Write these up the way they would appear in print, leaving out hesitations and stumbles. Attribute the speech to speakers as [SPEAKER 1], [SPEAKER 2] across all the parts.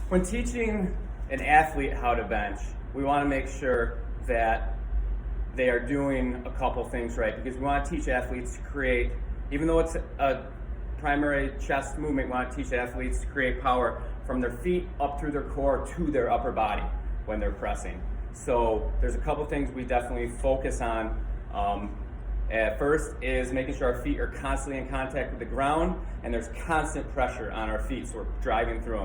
[SPEAKER 1] When teaching an athlete how to bench, we want to make sure that they are doing a couple things right, because we want to teach athletes to create, even though it's a primary chest movement, we want to teach athletes to create power from their feet up through their core to their upper body when they're pressing. So there's a couple things we definitely focus on. At first is making sure our feet are constantly in contact with the ground and there's constant pressure on our feet, so we're driving through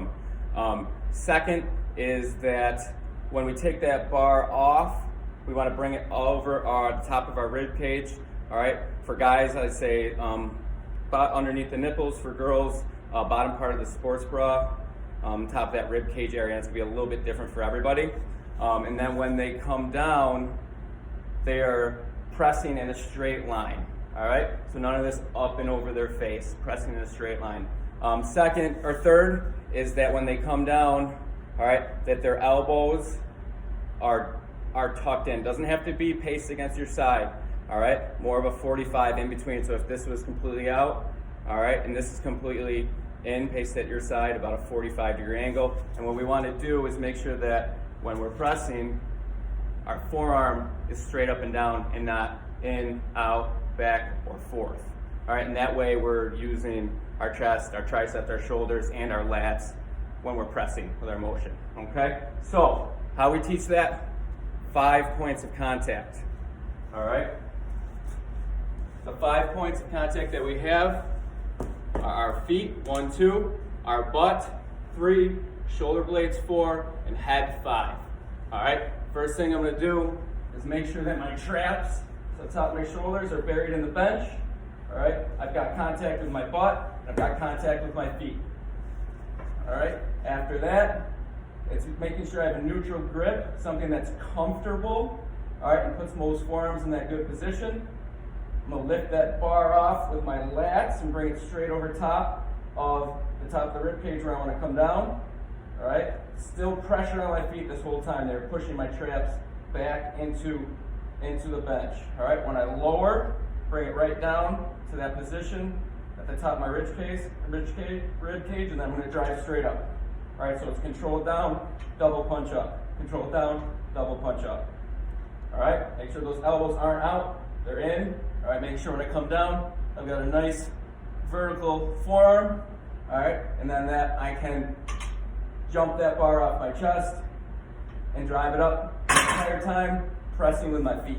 [SPEAKER 1] them. Second is that when we take that bar off, we want to bring it over the top of our rib cage. All right, for guys, I'd say underneath the nipples. For girls, bottom part of the sports bra, top of that rib cage area. It's gonna be a little bit different for everybody. And then when they come down, they are pressing in a straight line. All right, so none of this up and over their face, pressing in a straight line. Third is that when they come down, all right, that their elbows are tucked in. Doesn't have to be paced against your side. All right, more of a 45 in between. So if this was completely out, all right, and this is completely in, paced at your side, about a 45-degree angle. And what we want to do is make sure that when we're pressing, our forearm is straight up and down and not in, out, back, or forth. All right, and that way we're using our chest, our triceps, our shoulders, and our lats when we're pressing with our motion, okay? So, how we teach that? 5 points of contact, all right? The 5 points of contact that we have are our feet, 1, 2, our butt, 3, shoulder blades, 4, and head, 5, all right? First thing I'm gonna do is make sure that my traps, so the top of my shoulders, are buried in the bench, all right? I've got contact with my butt, I've got contact with my feet, all right? After that, it's making sure I have a neutral grip, something that's comfortable, all right, and puts most forearms in that good position. I'm gonna lift that bar off with my lats and bring it straight over top of the top of the rib cage where I wanna come down, all right? Still pressure on my feet this whole time. They're pushing my traps back into the bench, all right? When I lower, bring it right down to that position at the top of my rib cage, and then I'm gonna drive straight up. All right, so it's control down, double punch up. Control down, double punch up. All right, make sure those elbows aren't out, they're in. All right, make sure when I come down, I've got a nice vertical forearm. All right, and then that I can jump that bar off my chest and drive it up the entire time, pressing with my feet.